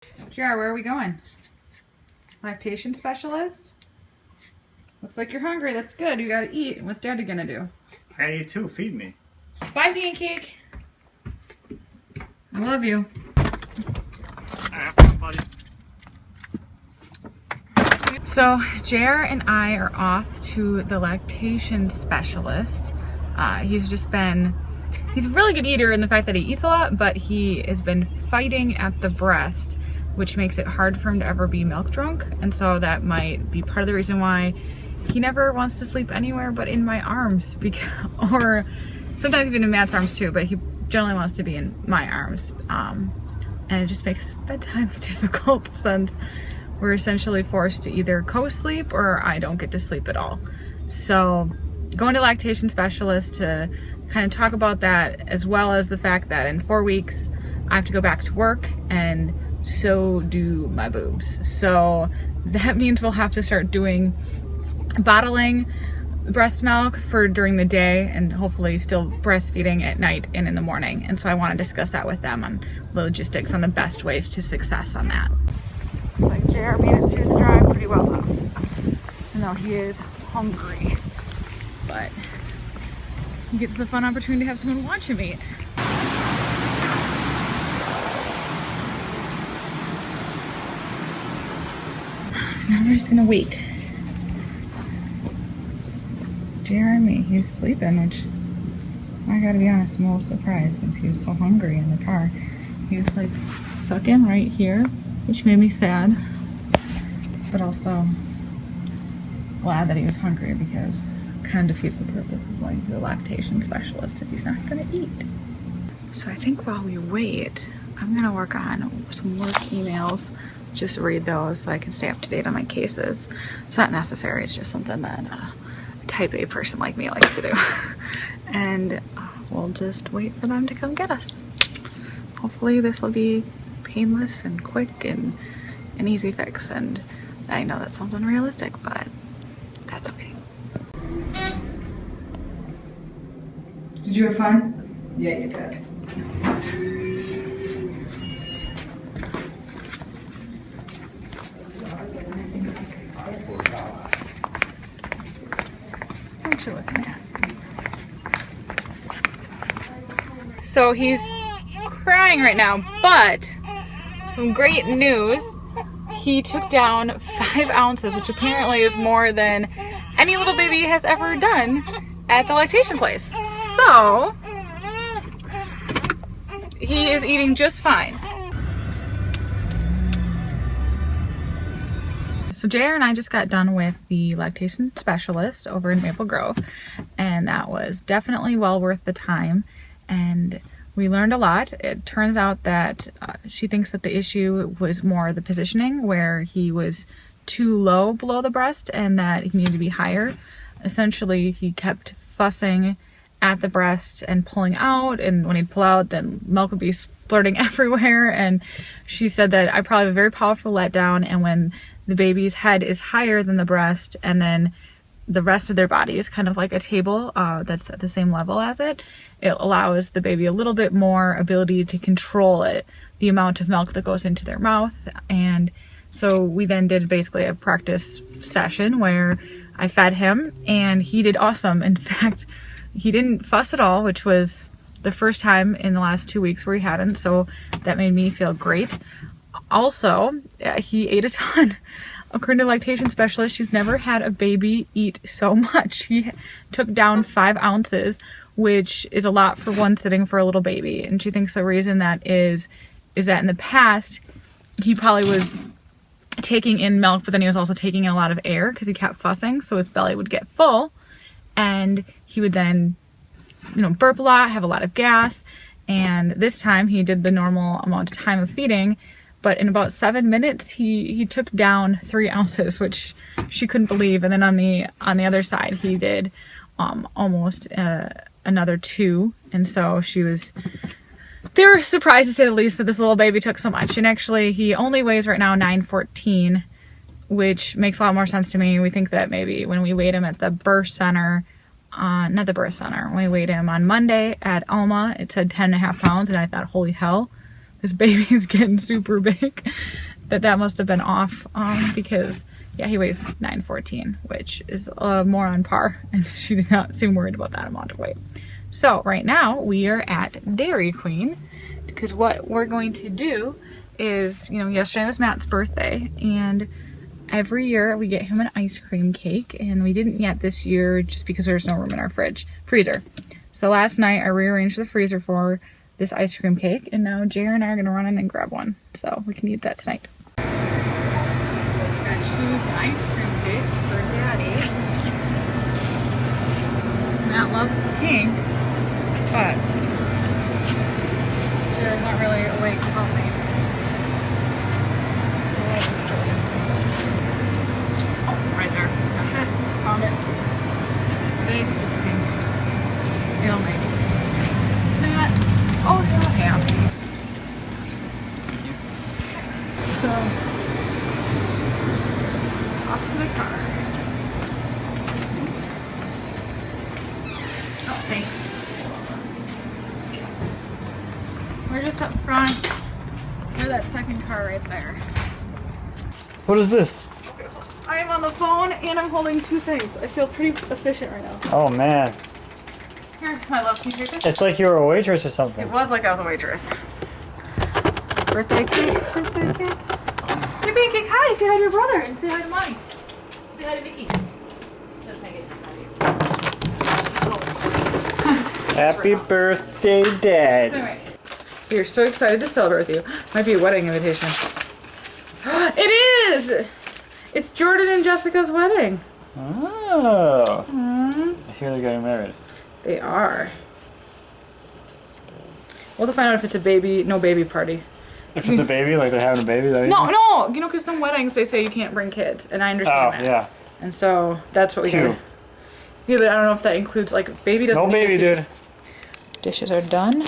JR, where are we going? Lactation specialist? Looks like you're hungry. That's good. You gotta eat. What's Daddy gonna do? I gotta eat too. Feed me. Bye, Pancake. I love you. Buddy. So JR and I are off to the lactation specialist. He's a really good eater in the fact that he eats a lot, but he has been fighting at the breast, which makes it hard for him to ever be milk drunk. And so that might be part of the reason why he never wants to sleep anywhere but in my arms, or sometimes even in Matt's arms too, but he generally wants to be in my arms. And it just makes bedtime difficult since we're essentially forced to either co-sleep or I don't get to sleep at all. So going to lactation specialist to kind of talk about that, as well as the fact that in 4 weeks I have to go back to work, and so do my boobs. So that means we'll have to start doing bottling breast milk for during the day and hopefully still breastfeeding at night and in the morning. And so I want to discuss that with them on the logistics on the best way to success on that. Looks like JR made it through the drive pretty well though. I know he is hungry, but he gets the fun opportunity to have someone watch him eat. Now we're just gonna wait. Jeremy, he's sleeping, which I gotta be honest, I'm a little surprised since he was so hungry in the car. He was like sucking right here, which made me sad, but also glad that he was hungry because it kind of defeats the purpose of going to a lactation specialist if he's not gonna eat. So I think while we wait, I'm gonna work on some work emails, just read those so I can stay up to date on my cases. It's not necessary, it's just something that a type A person like me likes to do. And we'll just wait for them to come get us. Hopefully this will be painless and quick and an easy fix. And I know that sounds unrealistic, but that's okay. Did you have fun? Yeah, you did. What you looking at? So he's crying right now, but some great news. He took down 5 ounces, which apparently is more than any little baby has ever done at the lactation place. So he is eating just fine. So JR and I just got done with the lactation specialist over in Maple Grove, and that was definitely well worth the time, and we learned a lot. It turns out that she thinks that the issue was more the positioning, where he was too low below the breast and that he needed to be higher. Essentially, he kept fussing at the breast and pulling out, and when he'd pull out, then milk would be splurting everywhere. And she said that I probably have a very powerful letdown, and when the baby's head is higher than the breast and then the rest of their body is kind of like a table that's at the same level as it, it allows the baby a little bit more ability to control it, the amount of milk that goes into their mouth. And so we then did basically a practice session where I fed him and he did awesome. In fact, he didn't fuss at all, which was the first time in the last 2 weeks where he hadn't, so that made me feel great. Also, he ate a ton. According to the lactation specialist, she's never had a baby eat so much. He took down 5 ounces, which is a lot for one sitting for a little baby. And she thinks the reason that is that in the past, he probably was taking in milk, but then he was also taking in a lot of air because he kept fussing, so his belly would get full. And he would then, burp a lot, have a lot of gas. And this time he did the normal amount of time of feeding, but in about 7 minutes, he took down 3 ounces, which she couldn't believe. And then on the other side, he did almost another 2. And so they were surprised, to say the least, that this little baby took so much. And actually, he only weighs right now 914, which makes a lot more sense to me. We think that maybe when we weighed him at the birth center, not the birth center, when we weighed him on Monday at Alma, it said 10.5 pounds, and I thought, holy hell. this baby's getting super big. That must have been off because yeah, he weighs 914, which is more on par, and she does not seem worried about that amount of weight. So right now we are at Dairy Queen because what we're going to do is, you know, yesterday was Matt's birthday, and every year we get him an ice cream cake, and we didn't yet this year just because there's no room in our freezer. So last night I rearranged the freezer for this ice cream cake, and now Jared and I are gonna run in and grab one so we can eat that tonight. Gotta choose an ice cream cake for Daddy. Matt loves pink, but Jared's not really awake to help me. Oh, right there. That's it. Found it. It's big. It's pink. It'll make Matt, oh, so happy. So, off to the car. Oh, thanks. We're just up front. We're that second car right there. What is this? I am on the phone and I'm holding two things. I feel pretty efficient right now. Oh man. Here, my love, can you take this? It's like you were a waitress or something. It was like I was a waitress. Birthday cake, birthday cake. Hey, Pancake, hi, say hi to your brother and say hi to Mommy. Say hi to Nikki. Says Pancake, Happy birthday, Dad. So anyway, we are so excited to celebrate with you. Might be a wedding invitation. It is! It's Jordan and Jessica's wedding. Oh. I hear they're getting married. They are. We'll have to find out if it's a baby, no baby party. If it's a baby, like they're having a baby? That No, no! You know, because some weddings, they say you can't bring kids, and I understand that. Yeah. And so, that's what we Two. do. Yeah, but I don't know if that includes, like, baby doesn't No need to baby, see- dude. Dishes are done.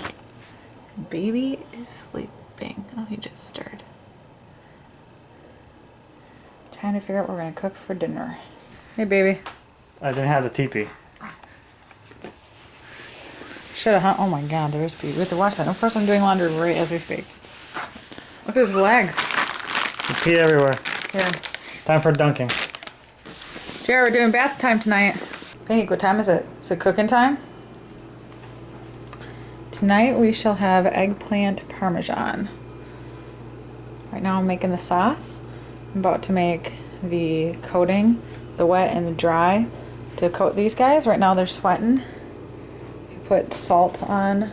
Baby is sleeping. Oh, he just stirred. Time to figure out what we're gonna cook for dinner. Hey, baby. I didn't have the teepee. Should have, oh my god, there's baby. We have to watch that. Of course, I'm doing laundry right as we speak. Look at his legs. You pee everywhere. Here. Time for dunking. Jared, we're doing bath time tonight. Hey, what time is it? Is it cooking time? Tonight we shall have eggplant parmesan. Right now I'm making the sauce. I'm about to make the coating, the wet and the dry, to coat these guys. Right now they're sweating. If you put salt on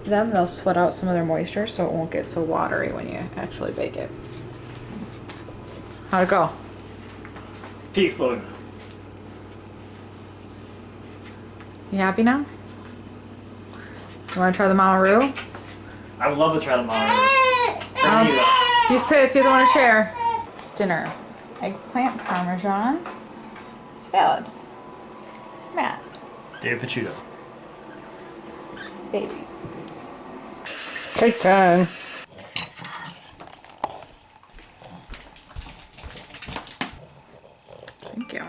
them, they'll sweat out some of their moisture so it won't get so watery when you actually bake it. How'd it go? Pee exploding. You happy now? You want to try the Mamaroo? I would love to try the mom. He's pissed. He doesn't want to share. Dinner. Eggplant parmesan. Salad. Matt. David Pacino. Baby. Cake time. Thank you.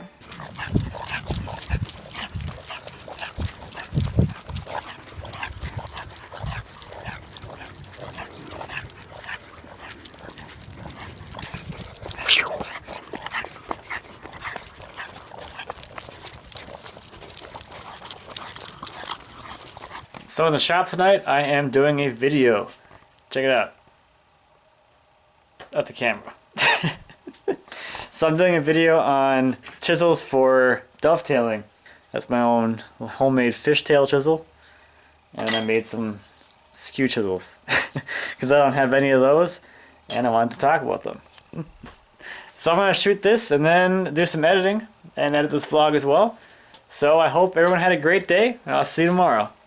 So in the shop tonight, I am doing a video. Check it out. That's a camera. So I'm doing a video on chisels for dovetailing. That's my own homemade fishtail chisel. And I made some skew chisels. Because I don't have any of those, and I wanted to talk about them. So I'm going to shoot this and then do some editing and edit this vlog as well. So I hope everyone had a great day, and I'll see you tomorrow.